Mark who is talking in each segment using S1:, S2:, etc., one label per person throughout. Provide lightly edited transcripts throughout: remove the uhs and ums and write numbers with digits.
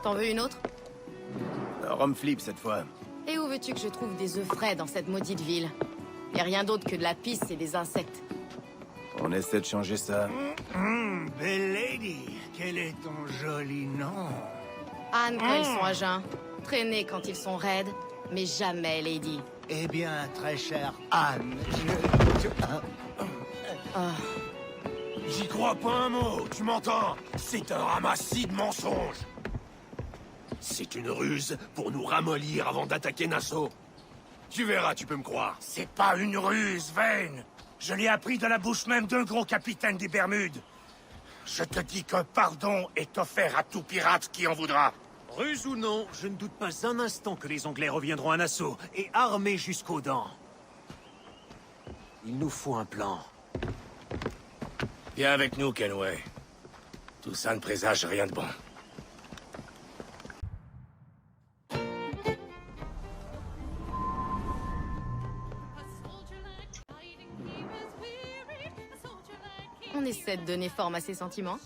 S1: T'en veux une autre?
S2: Rome flip cette fois.
S1: Et où veux-tu que je trouve des œufs frais dans cette maudite ville? Y a rien d'autre que de la pisse et des insectes.
S2: On essaie de changer ça.
S3: Belle lady, quel est ton joli nom?
S1: Anne quand ils sont à jeun, traîner quand ils sont raides, mais jamais lady.
S3: Eh bien, très chère Anne,
S4: J'y crois pas un mot, tu m'entends? C'est un ramassis de mensonges. C'est une ruse pour nous ramollir avant d'attaquer Nassau. Tu verras, tu peux me croire.
S3: C'est pas une ruse, Vayne. Je l'ai appris de la bouche même d'un gros capitaine des Bermudes. Je te dis que pardon est offert à tout pirate qui en voudra.
S5: Ruse ou non, je ne doute pas un instant que les Anglais reviendront à Nassau, et armés jusqu'aux dents. Il nous faut un plan.
S4: Viens avec nous, Kenway. Tout ça ne présage rien de bon.
S1: On essaie de donner forme à ses sentiments.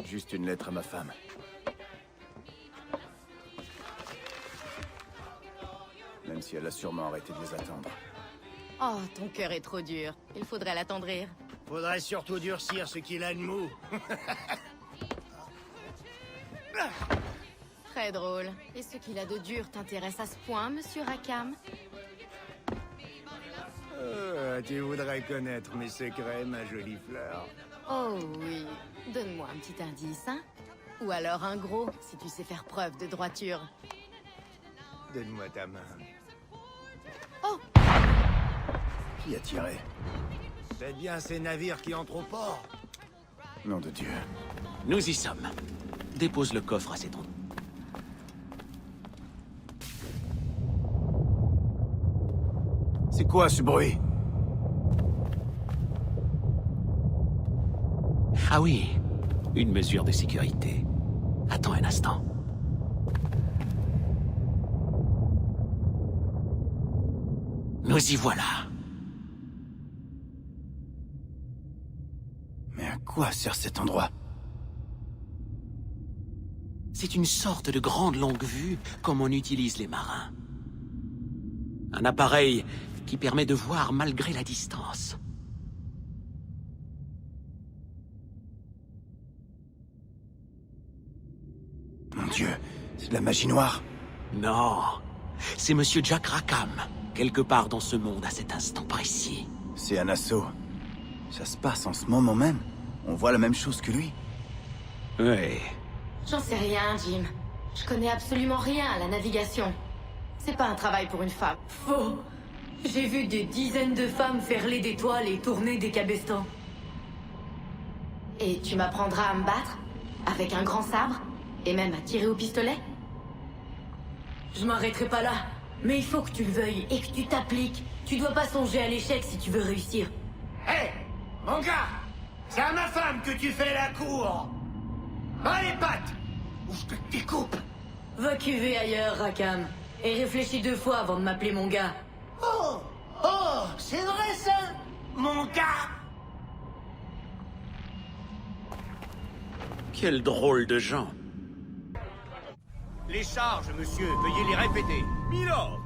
S2: Juste une lettre à ma femme. Même si elle a sûrement arrêté de les attendre.
S1: Oh, ton cœur est trop dur. Il faudrait l'attendrir.
S3: Faudrait surtout durcir ce qu'il a de mou.
S1: Très drôle. Et ce qu'il a de dur t'intéresse à ce point, monsieur Rackham?
S3: Tu voudrais connaître mes secrets, ma jolie fleur.
S1: Oh oui. Donne-moi un petit indice, hein? Ou alors un gros, si tu sais faire preuve de droiture.
S3: Donne-moi ta main.
S1: Oh!
S2: Qui a tiré?
S3: C'est bien ces navires qui entrent au port.
S2: Nom de Dieu.
S5: Nous y sommes. Dépose le coffre à cet endroit.
S2: C'est quoi ce bruit?
S5: Ah oui, une mesure de sécurité. Attends un instant. Nous y voilà.
S2: Mais à quoi sert cet endroit?
S5: C'est une sorte de grande longue vue comme on utilise les marins. Un appareil qui permet de voir malgré la distance.
S2: Mon Dieu, c'est de la magie noire.
S5: Non, c'est Monsieur Jack Rackham, quelque part dans ce monde à cet instant précis.
S2: C'est un assaut. Ça se passe en ce moment même. On voit la même chose que lui.
S5: Oui.
S1: J'en sais rien, Jim. Je connais absolument rien à la navigation. C'est pas un travail pour une femme.
S6: Faux. J'ai vu des dizaines de femmes ferler des toiles et tourner des cabestans.
S1: Et tu m'apprendras à me battre? Avec un grand sabre? Et même à tirer au pistolet?
S6: Je m'arrêterai pas là. Mais il faut que tu le veuilles et que tu t'appliques. Tu dois pas songer à l'échec si tu veux réussir.
S3: Hé, mon gars, c'est à ma femme que tu fais la cour. Bas les pattes, ou je te découpe.
S6: Va cuver ailleurs, Rackham. Et réfléchis 2 fois avant de m'appeler mon gars.
S3: Oh, c'est vrai ça, mon gars.
S5: Quel drôle de gens.
S7: Les charges, monsieur, veuillez les répéter.
S4: Milord,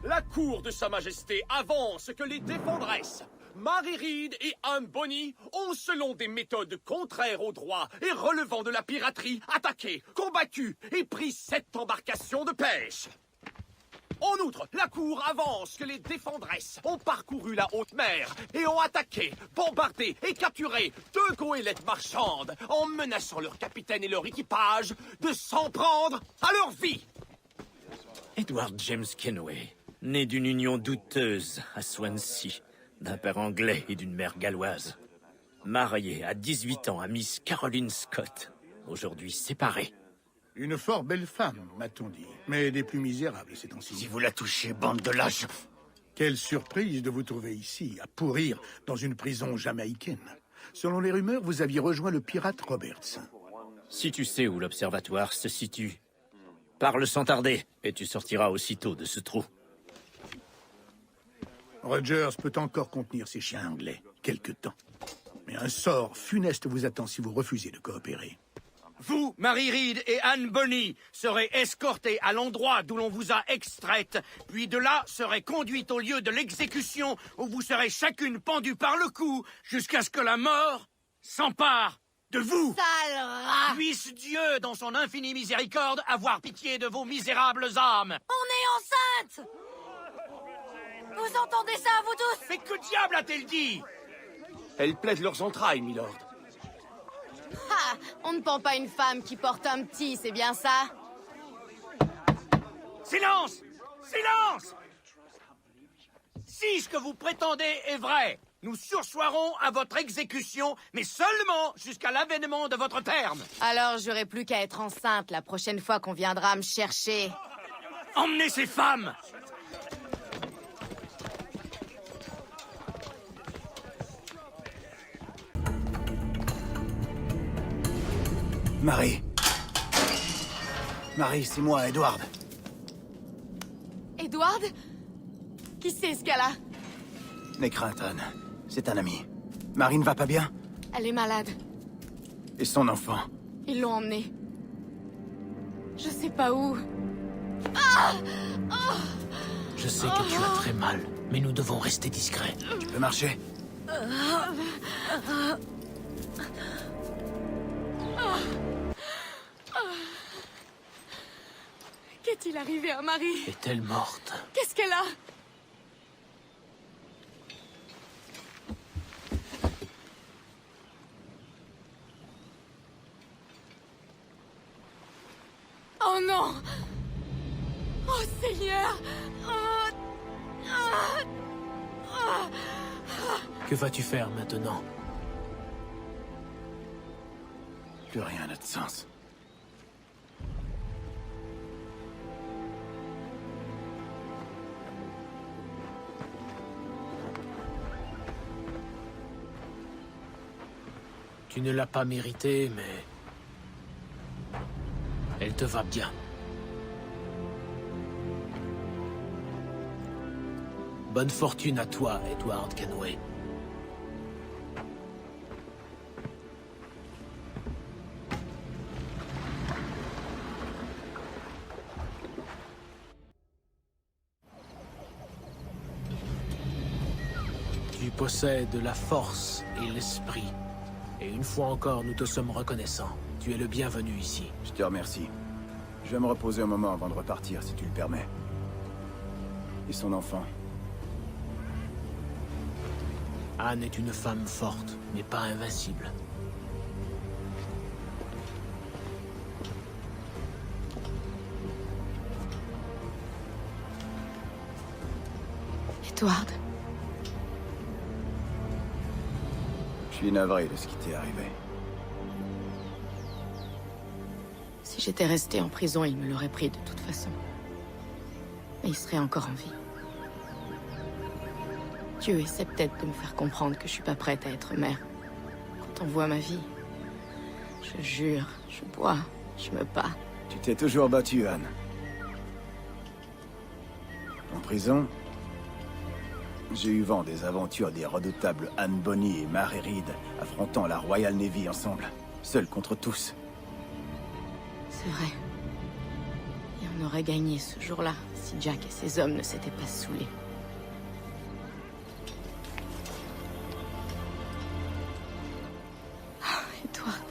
S4: la cour de Sa Majesté avance que les défendresses, Mary Reed et Anne Bonny, ont, selon des méthodes contraires au droit et relevant de la piraterie, attaqué, combattu et pris 7 embarcations de pêche. En outre, la cour avance que les défendresses ont parcouru la haute mer et ont attaqué, bombardé et capturé 2 goélettes marchandes en menaçant leur capitaine et leur équipage de s'en prendre à leur vie.
S7: Edward James Kenway, né d'une union douteuse à Swansea, d'un père anglais et d'une mère galloise. Marié à 18 ans à Miss Caroline Scott, aujourd'hui séparé.
S3: Une fort belle femme, m'a-t-on dit. Mais des plus misérables ces temps-ci.
S4: Si vous la touchez, bande de lâches.
S3: Quelle surprise de vous trouver ici, à pourrir dans une prison jamaïcaine. Selon les rumeurs, vous aviez rejoint le pirate Roberts.
S7: Si tu sais où l'observatoire se situe, parle sans tarder, et tu sortiras aussitôt de ce trou.
S3: Rogers peut encore contenir ses chiens anglais, quelque temps. Mais un sort funeste vous attend si vous refusez de coopérer.
S7: Vous, Mary Reed et Anne Bonny, serez escortés à l'endroit d'où l'on vous a extraite, puis de là serez conduites au lieu de l'exécution où vous serez chacune pendues par le cou jusqu'à ce que la mort s'empare de vous.
S1: Sale rat!
S7: Puisse Dieu, dans son infinie miséricorde, avoir pitié de vos misérables âmes.
S6: On est enceinte! Vous entendez ça, vous tous?
S7: Mais que diable a-t-elle dit?
S4: Elles plaident leurs entrailles, milord.
S1: Ah, on ne pend pas une femme qui porte un petit, c'est bien ça?
S7: Silence! Silence! Si ce que vous prétendez est vrai, nous sursoirons à votre exécution, mais seulement jusqu'à l'avènement de votre terme.
S1: Alors j'aurai plus qu'à être enceinte la prochaine fois qu'on viendra me chercher.
S7: Emmenez ces femmes!
S2: Marie. Marie, c'est moi, Edward.
S1: Edward? Qui c'est ce gars-là?
S2: N'aie crainte, Anne. C'est un ami. Marie ne va pas bien?
S1: Elle est malade.
S2: Et son enfant?
S1: Ils l'ont emmenée. Je sais pas où.
S5: Je sais que tu as très mal, mais nous devons rester discrets.
S2: Tu peux marcher?
S1: Qu'est-il arrivé à Marie?
S5: Est-elle morte?
S1: Qu'est-ce qu'elle a? Oh non! Oh Seigneur!
S5: Que vas-tu faire maintenant?
S2: Plus rien n'a de sens.
S5: Tu ne l'as pas mérité, mais... elle te va bien. Bonne fortune à toi, Edward Kenway. Tu possèdes la force et l'esprit. Et une fois encore, nous te sommes reconnaissants. Tu es le bienvenu ici.
S2: Je te remercie. Je vais me reposer un moment avant de repartir, si tu le permets. Et son enfant?
S5: Anne est une femme forte, mais pas invincible.
S1: Edward,
S2: Je suis navré de ce qui t'est arrivé.
S1: si j'étais restée en prison, il me l'aurait pris de toute façon. Mais il serait encore en vie. Dieu essaie peut-être de me faire comprendre que je suis pas prête à être mère. Quand on voit ma vie, je jure, je bois, je me bats.
S2: Tu t'es toujours battue, Anne. En prison, j'ai eu vent des aventures des redoutables Anne Bonny et Mary Reed affrontant la Royal Navy ensemble, seuls contre tous.
S1: C'est vrai. Et on aurait gagné ce jour-là si Jack et ses hommes ne s'étaient pas saoulés. Ah, Edward.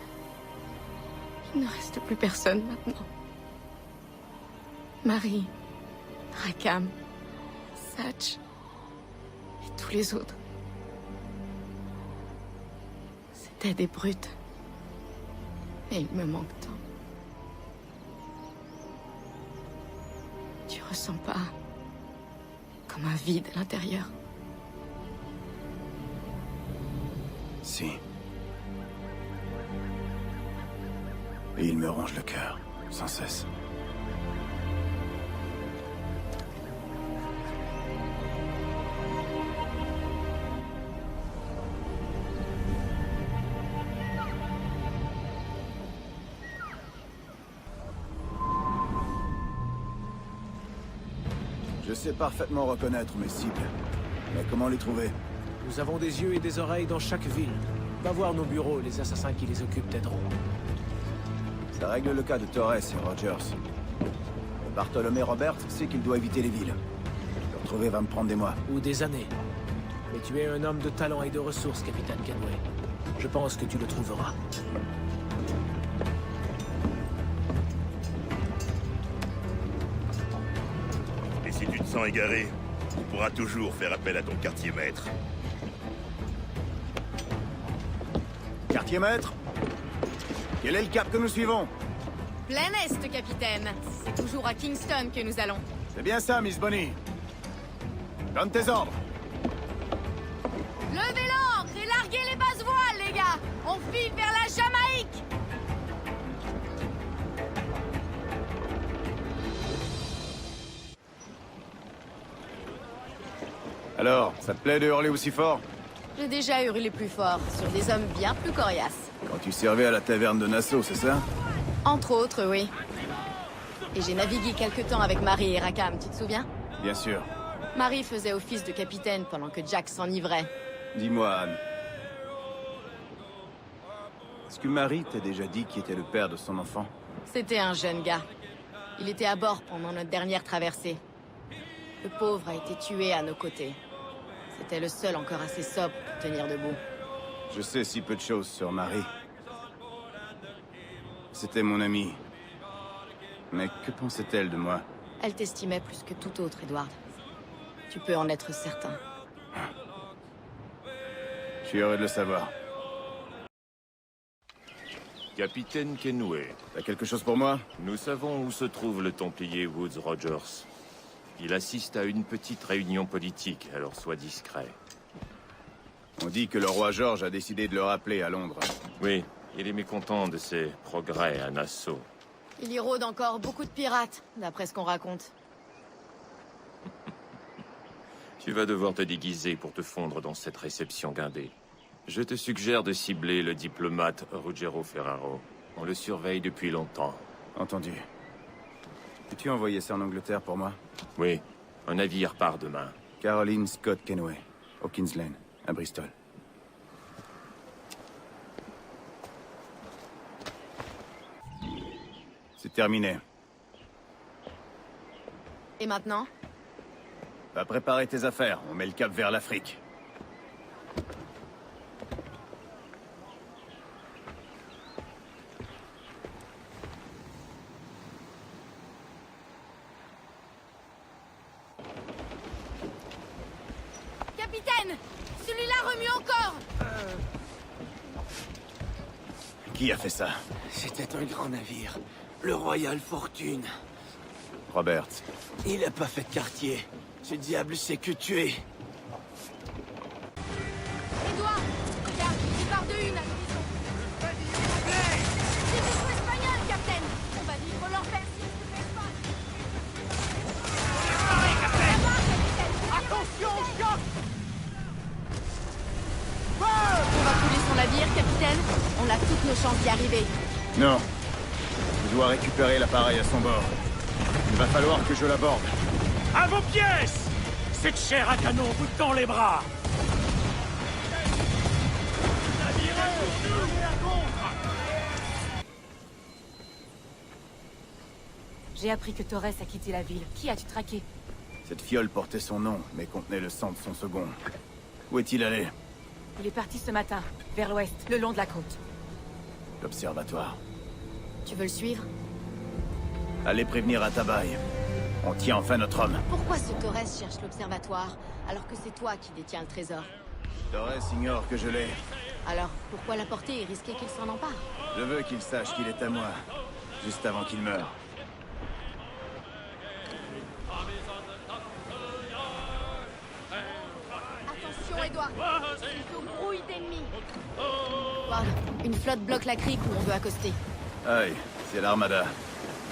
S1: Il ne reste plus personne maintenant. Marie, Rackham, Satch et tous les autres. C'était des brutes. Mais il me manque tant. Tu ressens pas comme un vide à l'intérieur?
S2: Si. Et il me ronge le cœur, sans cesse. Je sais parfaitement reconnaître mes cibles. Mais comment les trouver?
S5: Nous avons des yeux et des oreilles dans chaque ville. Va voir nos bureaux, les assassins qui les occupent t'aideront.
S2: Ça règle le cas de Torres et Rogers. Bartolomé Robert sait qu'il doit éviter les villes. Le retrouver va me prendre des mois.
S8: Ou des années. Mais tu es un homme de talent et de ressources, capitaine Kenway. Je pense que tu le trouveras.
S9: Et si tu te sens égaré, tu pourras toujours faire appel à ton quartier-maître.
S2: Quartier-maître? Quel est le cap que nous suivons?
S1: Plein Est, capitaine. C'est toujours à Kingston que nous allons.
S2: C'est bien ça, Miss Bonnie. Donne tes ordres.
S1: Levez l'ancre et larguez les basses voiles, les gars. On file vers la Jamaïque.
S2: Alors, ça te plaît de hurler aussi fort?
S1: J'ai déjà hurlé plus fort sur des hommes bien plus coriaces.
S2: Quand tu servais à la taverne de Nassau, c'est ça?
S1: Entre autres, oui. Et j'ai navigué quelque temps avec Marie et Rackham, tu te souviens?
S2: Bien sûr.
S1: Marie faisait office de capitaine pendant que Jack s'enivrait.
S2: Dis-moi, Anne. Est-ce que Marie t'a déjà dit qui était le père de son enfant?
S1: C'était un jeune gars. Il était à bord pendant notre dernière traversée. Le pauvre a été tué à nos côtés. C'était le seul encore assez sobre pour tenir debout.
S2: Je sais si peu de choses sur Marie. C'était mon amie. Mais que pensait-elle de moi?
S1: Elle t'estimait plus que tout autre, Edward. Tu peux en être certain.
S2: Je suis heureux de le savoir.
S10: Capitaine Kenway,
S2: T'as quelque chose pour moi?
S10: nous savons où se trouve le Templier Woods Rogers. Il assiste à une petite réunion politique, alors sois discret.
S2: On dit que le roi George a décidé de le rappeler à Londres.
S10: Oui, il est mécontent de ses progrès à Nassau.
S1: Il y rôde encore beaucoup de pirates, d'après ce qu'on raconte.
S10: Tu vas devoir te déguiser pour te fondre dans cette réception guindée. Je te suggère de cibler le diplomate Ruggero Ferraro. On le surveille depuis longtemps.
S2: Entendu. Peux-tu envoyer ça en Angleterre pour moi?
S10: Oui, un navire part demain.
S2: Caroline Scott Kenway, Hawkins Lane, à Bristol. C'est terminé.
S1: Et maintenant?
S2: Va préparer tes affaires, on met le cap vers l'Afrique.
S1: Capitaine! Celui-là remue encore!
S2: Qui a fait ça?
S8: C'était un grand navire. Le Royal Fortune.
S2: Robert.
S8: Il n'a pas fait de quartier. Ce diable sait que tuer.
S1: Edouard! Regarde, il part de une à l'horizon. C'est des vaisseaux espagnols, capitaine! On va vivre leur père s'ils se pêchent pas! Là-bas, capitaine! Attention, choc! On va couler son navire, capitaine. On a toutes nos chances d'y arriver.
S2: Non. Je dois récupérer l'appareil à son bord. Il va falloir que je l'aborde.
S3: À vos pièces! Cette chair à canon vous tend les bras!
S6: J'ai appris que Torres a quitté la ville. Qui as-tu traqué?
S2: Cette fiole portait son nom, mais contenait le sang de son second. Où est-il allé?
S6: Il est parti ce matin, vers l'ouest, le long de la côte.
S2: L'observatoire.
S1: Tu veux le suivre?
S2: Allez prévenir Atabaï. On tient enfin notre homme.
S1: Pourquoi ce Torres cherche l'observatoire, alors que c'est toi qui détiens le trésor?
S2: Torres ignore que je l'ai.
S1: Alors, pourquoi l'apporter et risquer qu'il s'en empare?
S2: Je veux qu'il sache qu'il est à moi, juste avant qu'il meure.
S1: Attention, Edward! Il se brouille d'ennemis! Ward, une flotte bloque la crique où on doit accoster.
S2: Aïe, c'est l'armada.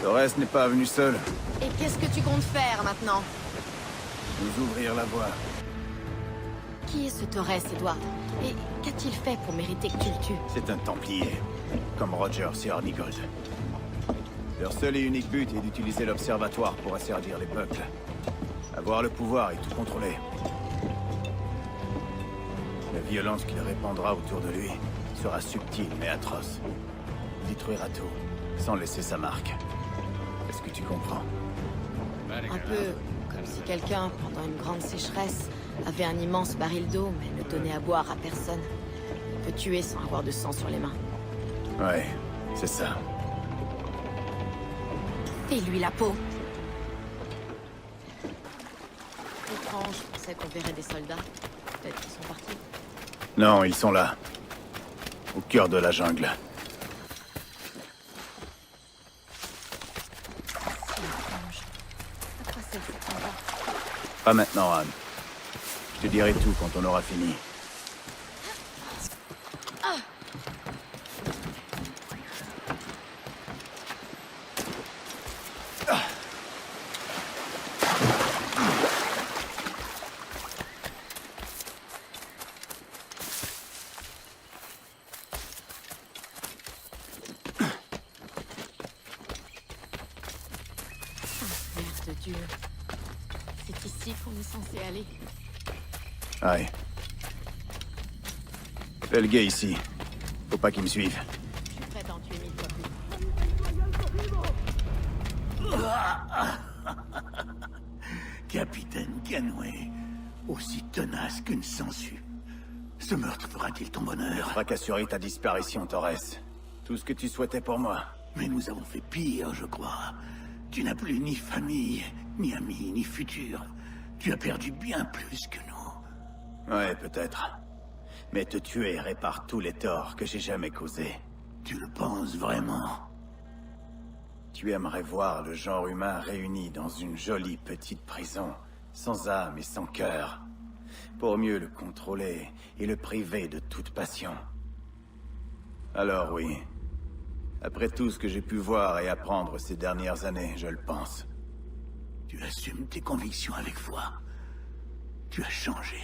S2: Torres n'est pas venu seul.
S1: Et qu'est-ce que tu comptes faire maintenant?
S2: Nous ouvrir la voie.
S1: Qui est ce Torres, Edward? Et qu'a-t-il fait pour mériter que tu le tues?
S2: C'est un Templier, comme Rogers et Hornigold. Leur seul et unique but est d'utiliser l'observatoire pour asservir les peuples. Avoir le pouvoir et tout contrôler. La violence qu'il répandra autour de lui sera subtile mais atroce. Il détruira tout, sans laisser sa marque. Est-ce que tu comprends?
S1: Un peu comme si quelqu'un, pendant une grande sécheresse, avait un immense baril d'eau, mais ne donnait à boire à personne. Il peut tuer sans avoir de sang sur les mains.
S2: Ouais, c'est ça.
S1: Fais-lui la peau. Étrange, je pensais qu'on verrait des soldats. Peut-être qu'ils sont partis.
S2: Non, ils sont là. Au cœur de la jungle.
S1: C'est étrange. À quoi sert cet endroit?
S2: Pas maintenant, Anne. Je te dirai tout quand on aura fini.
S1: Mère de Dieu. C'est ici qu'on est censé aller.
S2: Ouais. Fais le guet ici. Faut pas qu'il me suive.
S1: Je suis prête à en tuer 1000 fois plus.
S3: Capitaine Kenway, aussi tenace qu'une sangsue. Ce meurtre fera-t-il ton bonheur?
S2: Fera qu'assurer ta disparition, Torres. Tout ce que tu souhaitais pour moi.
S3: Mais nous avons fait pire, je crois. Tu n'as plus ni famille, ni amis, ni futur. Tu as perdu bien plus que nous.
S2: Ouais, peut-être. Mais te tuer répare tous les torts que j'ai jamais causés.
S3: Tu le penses vraiment?
S2: Tu aimerais voir le genre humain réuni dans une jolie petite prison, sans âme et sans cœur, pour mieux le contrôler et le priver de toute passion. Alors oui, après tout ce que j'ai pu voir et apprendre ces dernières années, je le pense.
S3: Tu assumes tes convictions avec foi. Tu as changé.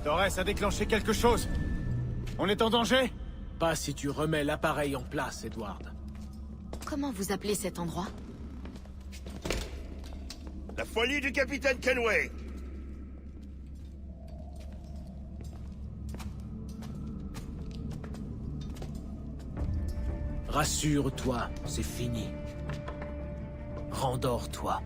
S2: Torres a déclenché quelque chose. On est en danger?
S8: Pas si tu remets l'appareil en place, Edward.
S1: Comment vous appelez cet endroit?
S9: La folie du capitaine Kenway!
S8: Rassure-toi, c'est fini. Rendors-toi.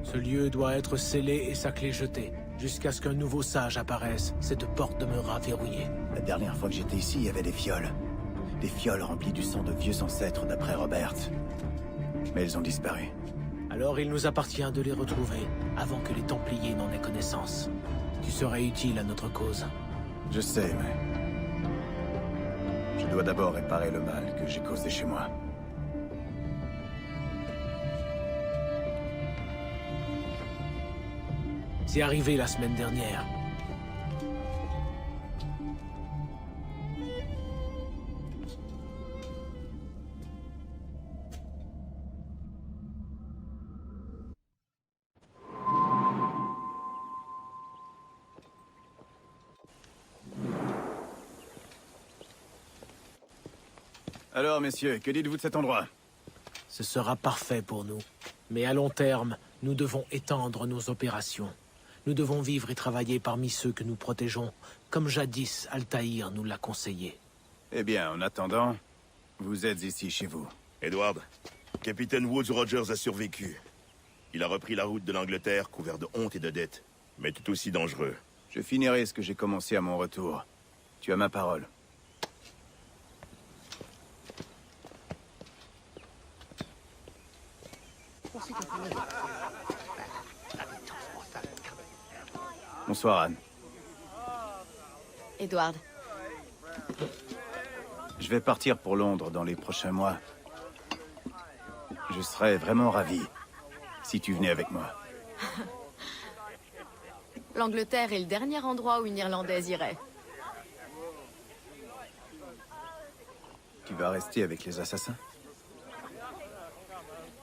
S8: Ce lieu doit être scellé et sa clé jetée. Jusqu'à ce qu'un nouveau sage apparaisse, cette porte demeurera verrouillée.
S2: La dernière fois que j'étais ici, il y avait des fioles. Des fioles remplies du sang de vieux ancêtres d'après Robert. Mais elles ont disparu.
S8: Alors il nous appartient de les retrouver, avant que les Templiers n'en aient connaissance. Tu serais utile à notre cause.
S2: Je sais, mais... je dois d'abord réparer le mal que j'ai causé chez moi.
S8: C'est arrivé la semaine dernière.
S2: Alors, messieurs, que dites-vous de cet endroit?
S8: Ce sera parfait pour nous. Mais à long terme, nous devons étendre nos opérations. Nous devons vivre et travailler parmi ceux que nous protégeons, comme jadis Altaïr nous l'a conseillé.
S2: Eh bien, en attendant, vous êtes ici chez vous.
S9: Edward, Capitaine Woods Rogers a survécu. Il a repris la route de l'Angleterre, couvert de honte et de dettes, mais tout aussi dangereux.
S2: Je finirai ce que j'ai commencé à mon retour. Tu as ma parole. Bonsoir, Anne.
S1: Edward.
S2: Je vais partir pour Londres dans les prochains mois. Je serais vraiment ravi si tu venais avec moi.
S1: L'Angleterre est le dernier endroit où une Irlandaise irait.
S2: Tu vas rester avec les assassins?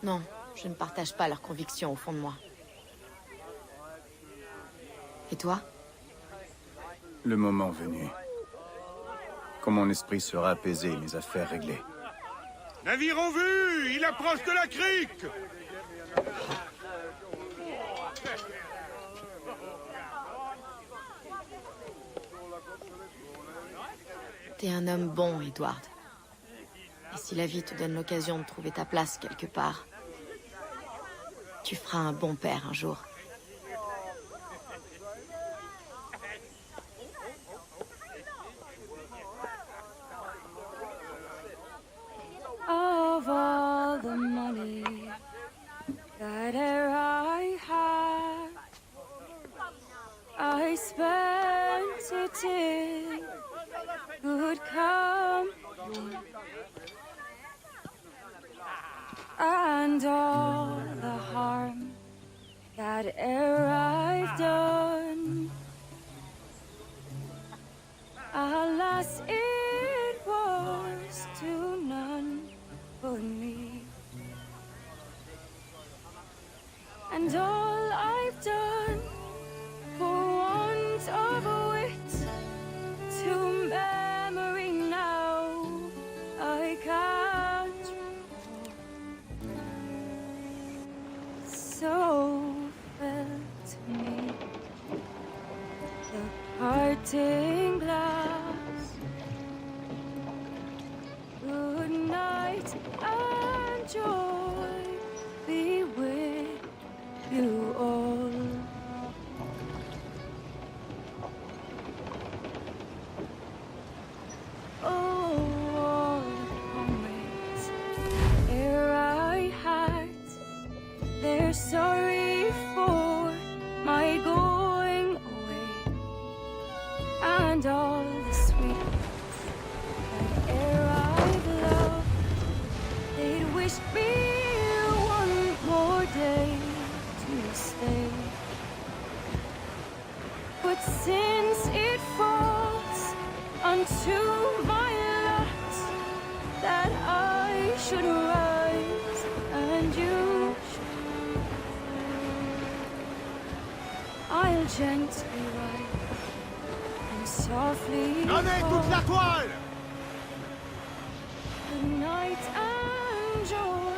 S1: Non, je ne partage pas leurs convictions au fond de moi. Et toi?
S2: Le moment venu. Quand mon esprit sera apaisé, mes affaires réglées.
S3: Navire en vue! Il approche de la crique!
S1: T'es un homme bon, Edward. Et si la vie te donne l'occasion de trouver ta place quelque part, tu feras un bon père un jour.
S11: Of all the money that e'er I had, I spent it in good company, and all the harm that e'er I've done, alas, it was to none but me. And all I've done for want of wit to memory now I can't recall. So fell to me the parting glass. Good night and joy be with you all. Oh, all the comrades ere I had, they're sorry for my going away, and all the sweets that ere I've loved, they'd wish me one more day to stay. But since it falls unto my lot that I should rise and you should, I'll gently ride and softly
S3: Donnez toute la toile!
S11: Good night and joy.